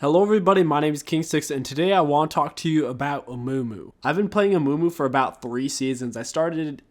Hello everybody, my name is KingStix and today I want to talk to you about Amumu. I've been playing Amumu for about 3 seasons. I started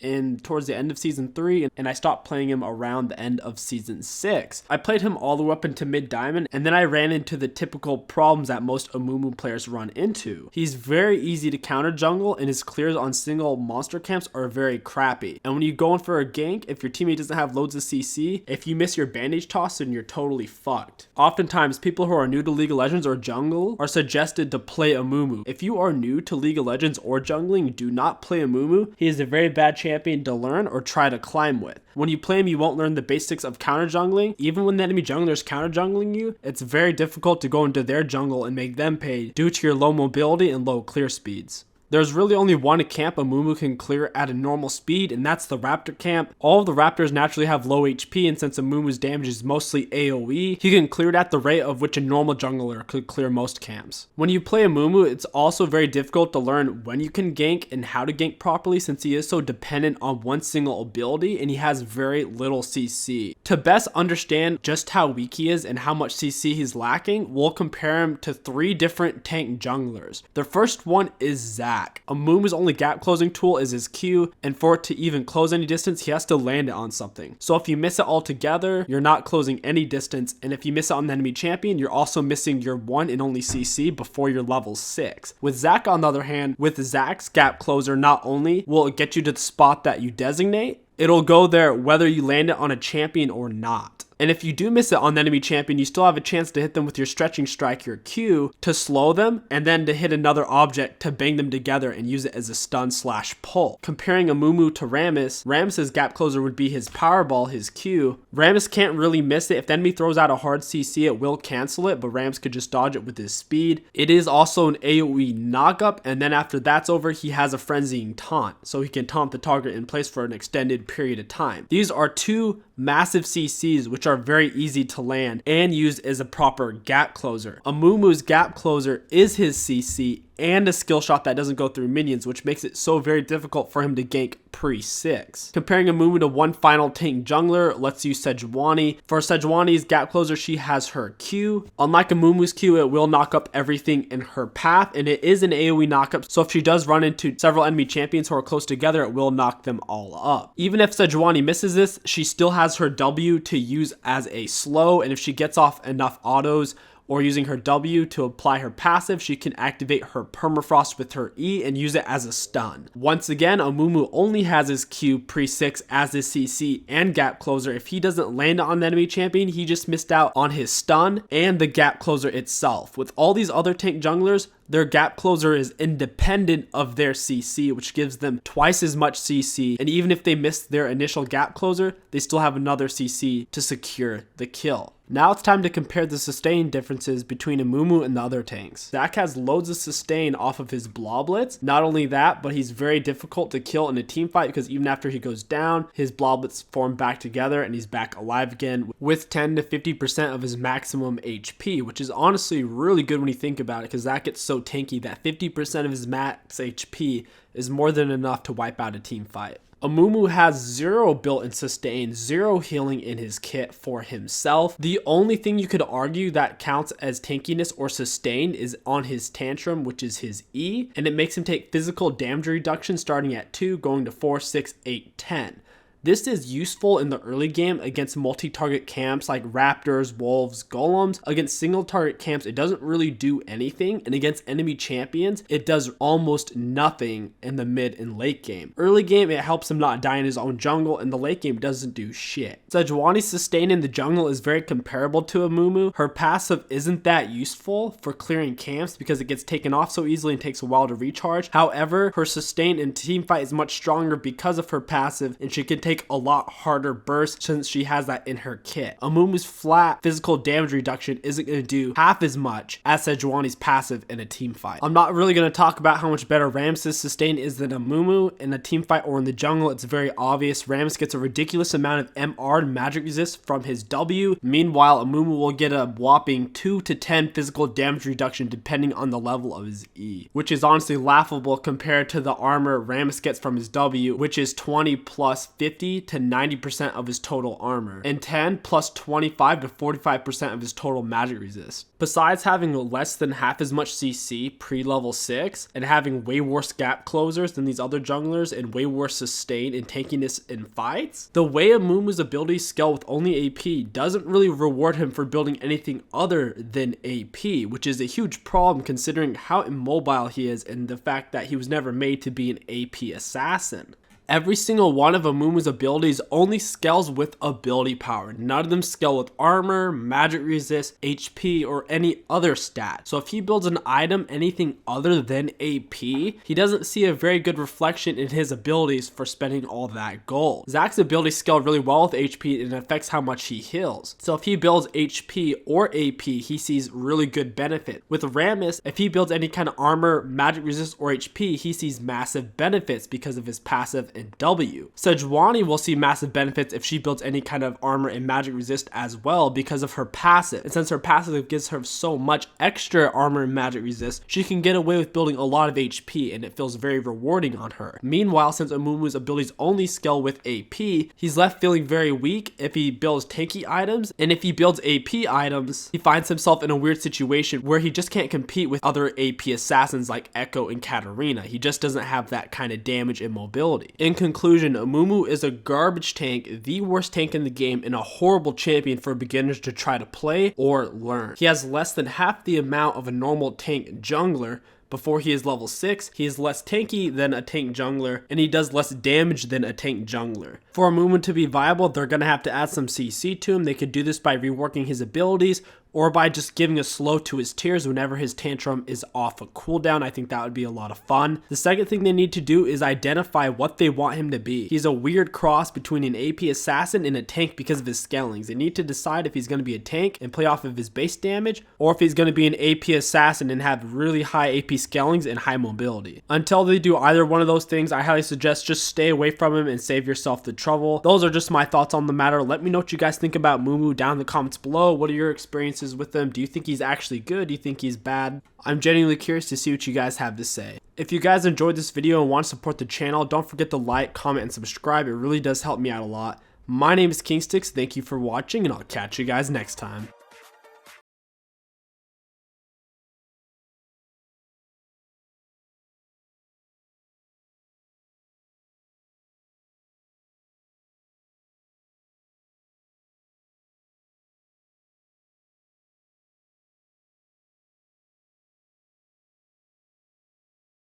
towards the end of season 3 and I stopped playing him around the end of season 6. I played him all the way up into mid diamond and then I ran into the typical problems that most Amumu players run into. He's very easy to counter jungle and his clears on single monster camps are very crappy. And when you go in for a gank, if your teammate doesn't have loads of CC, if you miss your bandage toss then you're totally fucked. Oftentimes people who are new to League of Legends or jungle are suggested to play Amumu. If you are new to League of Legends or jungling, do not play Amumu. He is a very bad champion to learn or try to climb with. When you play him, you won't learn the basics of counter jungling. Even when the enemy jungler is counter jungling you, it's very difficult to go into their jungle and make them pay due to your low mobility and low clear speeds. There's really only one camp Amumu can clear at a normal speed, and that's the Raptor camp. All of the Raptors naturally have low HP, and since Amumu's damage is mostly AoE, he can clear it at the rate of which a normal jungler could clear most camps. When you play Amumu, it's also very difficult to learn when you can gank and how to gank properly since he is so dependent on one single ability and he has very little CC. To best understand just how weak he is and how much CC he's lacking, we'll compare him to 3 different tank junglers. The first one is Zac. Amumu's only gap closing tool is his Q, and for it to even close any distance, he has to land it on something. So if you miss it altogether, you're not closing any distance, and if you miss it on the enemy champion, you're also missing your 1 and only CC before you're level 6. With Zac on the other hand, with Zac's gap closer, not only will it get you to the spot that you designate, it'll go there whether you land it on a champion or not. And if you do miss it on the enemy champion, you still have a chance to hit them with your stretching strike, your Q, to slow them, and then to hit another object to bang them together and use it as a stun/pull. Comparing Amumu to Rammus, Rammus's gap closer would be his powerball, his Q. Rammus can't really miss it. If the enemy throws out a hard CC, it will cancel it, but Rammus could just dodge it with his speed. It is also an AoE knockup, and then after that's over, he has a frenzying taunt, so he can taunt the target in place for an extended period of time. These are 2 massive CCs which are very easy to land and used as a proper gap closer. Amumu's gap closer is his CC and a skill shot that doesn't go through minions, which makes it so very difficult for him to gank pre-6. Comparing Amumu to one final tank jungler, let's use Sejuani. For Sejuani's gap closer, she has her Q. Unlike Amumu's Q, it will knock up everything in her path, and it is an AoE knockup, so if she does run into several enemy champions who are close together, it will knock them all up. Even if Sejuani misses this, she still has her W to use as a slow, and if she gets off enough autos, or using her W to apply her passive, she can activate her permafrost with her E and use it as a stun. Once again, Amumu only has his Q pre-6 as his CC and gap closer. If he doesn't land on the enemy champion, he just missed out on his stun and the gap closer itself. With all these other tank junglers, their gap closer is independent of their CC, which gives them twice as much CC, and even if they miss their initial gap closer, they still have another CC to secure the kill. Now it's time to compare the sustain differences between Amumu and the other tanks. Zac has loads of sustain off of his bloblets. Not only that, but he's very difficult to kill in a team fight because even after he goes down, his bloblets form back together and he's back alive again with 10 to 50% of his maximum HP, which is honestly really good when you think about it because Zac gets so tanky that 50% of his max HP is more than enough to wipe out a team fight. Amumu has 0 built-in sustain, 0 healing in his kit for himself. The only thing you could argue that counts as tankiness or sustained is on his tantrum, which is his E, and it makes him take physical damage reduction starting at 2, going to 4, 6, 8, 10. This is useful in the early game against multi-target camps like raptors, wolves, golems. Against single target camps, it doesn't really do anything, and against enemy champions, it does almost nothing in the mid and late game. Early game, it helps him not die in his own jungle, and the late game doesn't do shit. Sejuani's sustain in the jungle is very comparable to Amumu. Her passive isn't that useful for clearing camps because it gets taken off so easily and takes a while to recharge. However, her sustain in teamfight is much stronger because of her passive, and she can take a lot harder bursts since she has that in her kit. Amumu's flat physical damage reduction isn't going to do half as much as Sejuani's passive in a team fight. I'm not really going to talk about how much better Rammus' sustain is than Amumu. In a team fight or in the jungle, it's very obvious. Rammus gets a ridiculous amount of MR magic resist from his W. Meanwhile, Amumu will get a whopping 2 to 10 physical damage reduction depending on the level of his E, which is honestly laughable compared to the armor Rammus gets from his W, which is 20 plus 50 50 to 90% of his total armor, and 10 plus 25 to 45% of his total magic resist. Besides having less than half as much CC pre-level 6 and having way worse gap closers than these other junglers and way worse sustain and tankiness in fights, the way Amumu's abilities scale with only AP doesn't really reward him for building anything other than AP, which is a huge problem considering how immobile he is and the fact that he was never made to be an AP assassin. Every single one of Amumu's abilities only scales with ability power. None of them scale with armor, magic resist, HP, or any other stat. So if he builds an item anything other than AP, he doesn't see a very good reflection in his abilities for spending all that gold. Zack's abilities scale really well with HP and it affects how much he heals. So if he builds HP or AP, he sees really good benefit. With Rammus, if he builds any kind of armor, magic resist, or HP, he sees massive benefits because of his passive and W. Sejuani will see massive benefits if she builds any kind of armor and magic resist as well because of her passive. And since her passive gives her so much extra armor and magic resist, she can get away with building a lot of HP and it feels very rewarding on her. Meanwhile, since Amumu's abilities only scale with AP, he's left feeling very weak if he builds tanky items, and if he builds AP items, he finds himself in a weird situation where he just can't compete with other AP assassins like Echo and Katarina. He just doesn't have that kind of damage and mobility. In conclusion, Amumu is a garbage tank, the worst tank in the game, and a horrible champion for beginners to try to play or learn. He has less than half the amount of a normal tank jungler. Before he is level 6, he is less tanky than a tank jungler, and he does less damage than a tank jungler. For Amumu to be viable, they're going to have to add some CC to him. They could do this by reworking his abilities, or by just giving a slow to his tiers whenever his tantrum is off a cooldown. I think that would be a lot of fun. The second thing they need to do is identify what they want him to be. He's a weird cross between an AP assassin and a tank because of his scalings. They need to decide if he's going to be a tank and play off of his base damage, or if he's going to be an AP assassin and have really high AP scalings and high mobility. Until they do either one of those things, I highly suggest just stay away from him and save yourself the trouble. Those are just my thoughts on the matter. Let me know what you guys think about Mumu down in the comments below. What are your experiences with him? Do you think he's actually good? Do you think he's bad? I'm genuinely curious to see what you guys have to say. If you guys enjoyed this video and want to support the channel, don't forget to like, comment, and subscribe. It really does help me out a lot. My name is KingStix. Thank you for watching, and I'll catch you guys next time.